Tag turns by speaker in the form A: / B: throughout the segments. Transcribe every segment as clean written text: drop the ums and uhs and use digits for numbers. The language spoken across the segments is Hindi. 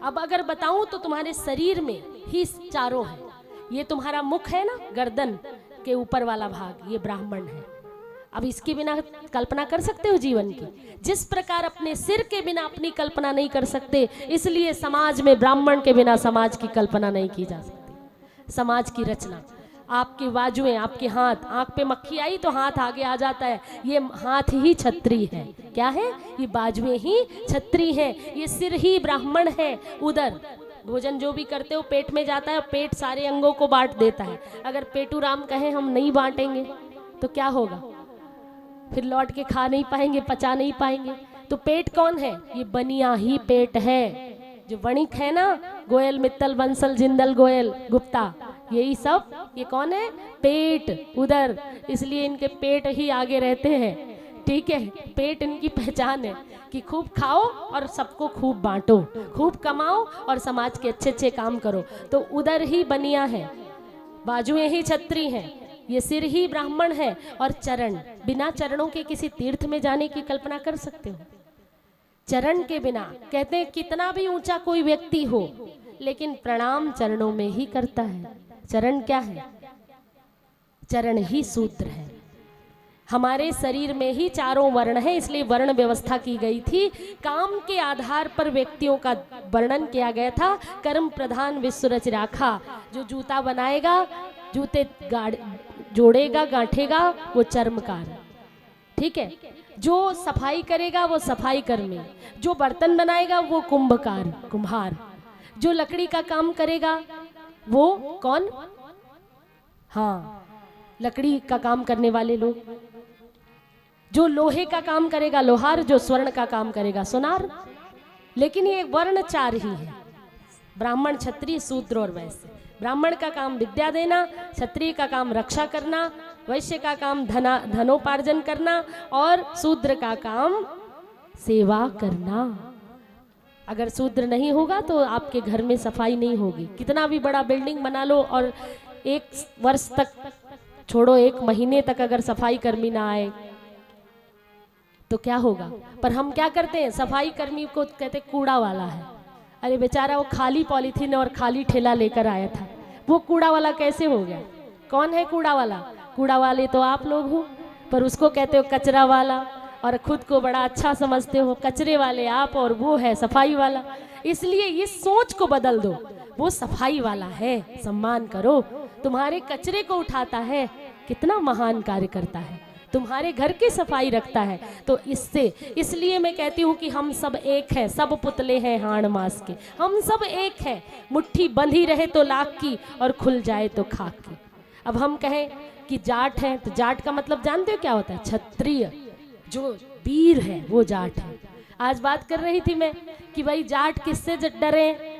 A: अब अगर बताऊं तो तुम्हारे शरीर में ही चारों है। ये तुम्हारा मुख है ना, गर्दन के ऊपर वाला भाग, ये ब्राह्मण है। अब इसके बिना कल्पना कर सकते हो जीवन की? जिस प्रकार अपने सिर के बिना अपनी कल्पना नहीं कर सकते, इसलिए समाज में ब्राह्मण के बिना समाज की कल्पना नहीं की जा सकती। समाज की रचना, आपकी बाजुएं, आपके हाथ, आंख पे मक्खी आई तो हाथ आगे आ जाता है, ये हाथ ही छत्री है। क्या है? ये बाजुएं ही छत्री है, ये सिर ही ब्राह्मण है। उधर भोजन जो भी करते हो पेट में जाता है, पेट सारे अंगों को बांट देता है। अगर पेटू राम कहे हम नहीं बांटेंगे तो क्या होगा? फिर लौट के खा नहीं पाएंगे, पचा नहीं पाएंगे। तो पेट कौन है? ये बनिया ही पेट है। जो वणिक है ना, गोयल, मित्तल, बंसल, जिंदल, गोयल, गुप्ता, यही सब ये कौन है? पेट, उधर। इसलिए इनके पेट ही आगे रहते हैं। ठीक है, पेट इनकी पहचान है कि खूब खाओ और सबको खूब बांटो, खूब कमाओ और समाज के अच्छे अच्छे काम करो। तो उधर ही बनिया है, बाजुएं ही छत्री हैं, ये सिर ही ब्राह्मण है। और चरण, बिना चरणों के किसी तीर्थ में जाने की कल्पना कर सकते हो? चरण के बिना, कहते हैं कितना भी ऊंचा कोई व्यक्ति हो लेकिन प्रणाम चरणों में ही करता है। चरण क्या है? चरण ही सूत्र है। हमारे शरीर में ही चारों वर्ण है, इसलिए वर्ण व्यवस्था की गई थी। काम के आधार पर व्यक्तियों का वर्णन किया गया था। कर्म प्रधान विश्व रच राखा। जो जूता बनाएगा, जूते जोड़ेगा, गांठेगा, वो चर्मकार। ठीक है, जो सफाई करेगा वो सफाई कर्मी, जो बर्तन बनाएगा वो कुंभकार, कुम्हार, जो लकड़ी का काम करेगा वो कौन? हाँ, लकड़ी का काम करने वाले लोग। जो लोहे का काम करेगा लोहार, जो स्वर्ण का काम करेगा सोनार। लेकिन ये वर्ण चार ही है, ब्राह्मण, क्षत्रिय, शूद्र और वैश्य। ब्राह्मण का काम विद्या देना, क्षत्रिय का काम रक्षा करना, वैश्य का काम धनोपार्जन करना और शूद्र का काम सेवा करना। अगर शूद्र नहीं होगा तो आपके घर में सफाई नहीं होगी। कितना भी बड़ा बिल्डिंग बना लो और एक वर्ष तक छोड़ो, एक महीने तक अगर सफाई कर्मी ना आए तो क्या होगा? पर हम क्या करते हैं, सफाई कर्मी को कहते कूड़ा वाला है। अरे बेचारा वो खाली पॉलीथीन और खाली ठेला लेकर आया था, वो कूड़ा वाला कैसे हो गया? कौन है कूड़ा वाला? कूड़ा वाले तो आप लोग हो, पर उसको कहते हो कचरा वाला और खुद को बड़ा अच्छा समझते हो। कचरे वाले आप और वो है सफाई वाला। इसलिए इस सोच को बदल दो, वो सफाई वाला है, सम्मान करो। तुम्हारे कचरे को उठाता है, कितना महान कार्य करता है, तुम्हारे घर की सफाई रखता है। तो इसलिए मैं कहती हूँ कि हम सब एक हैं, सब पुतले हैं हाड़ मास के, हम सब एक हैं। मुट्ठी बंधी रहे तो लाख की और खुल जाए तो खाक की। अब हम कहें कि जाट है, तो जाट का मतलब जानते हो क्या होता है? क्षत्रिय, जो वीर है वो जाट है। आज बात कर रही थी मैं कि भाई जाट किससे डरे?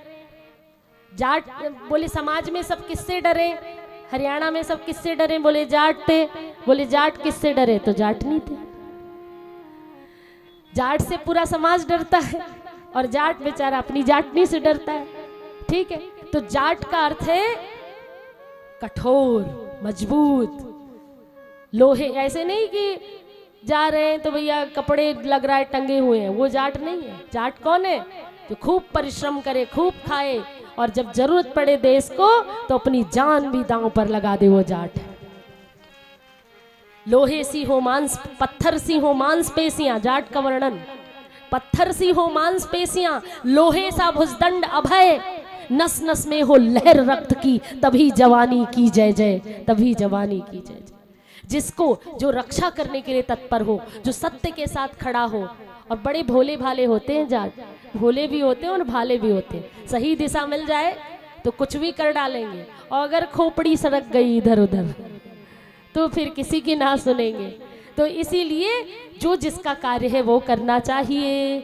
A: जाट बोले समाज में सब किससे डरे? हरियाणा में सब किससे डरे? बोले जाट थे। बोले जाट किससे डरे? तो जाट नहीं थे। जाट से पूरा समाज डरता है और जाट बेचारा अपनी जाटनी से डरता है। ठीक है, तो जाट का अर्थ है कठोर, मजबूत, लोहे। ऐसे नहीं कि जा रहे हैं तो भैया कपड़े लग रहा है टंगे हुए हैं, वो जाट नहीं है। जाट कौन है? जो खूब परिश्रम करे, खूब खाए और जब जरूरत पड़े देश को तो अपनी जान भी दांव पर लगा दे, वो जाट है। लोहे सी हो मांस, पत्थर सी हो मांसपेशियां, जाट का वर्णन। पत्थर सी हो मांसपेशियां, लोहे सा भुजदंड अभय, नस नस में हो लहर रक्त की, तभी जवानी की जय जय, तभी जवानी की जय जय। जिसको जो रक्षा करने के लिए तत्पर हो, जो सत्य के साथ खड़ा हो। और बड़े भोले भाले होते हैं जाट, भोले भी होते हैं और भाले भी होते हैं। सही दिशा मिल जाए तो कुछ भी कर डालेंगे, और अगर खोपड़ी सड़क गई इधर उधर तो फिर किसी की ना सुनेंगे। तो इसीलिए जो जिसका कार्य है वो करना चाहिए।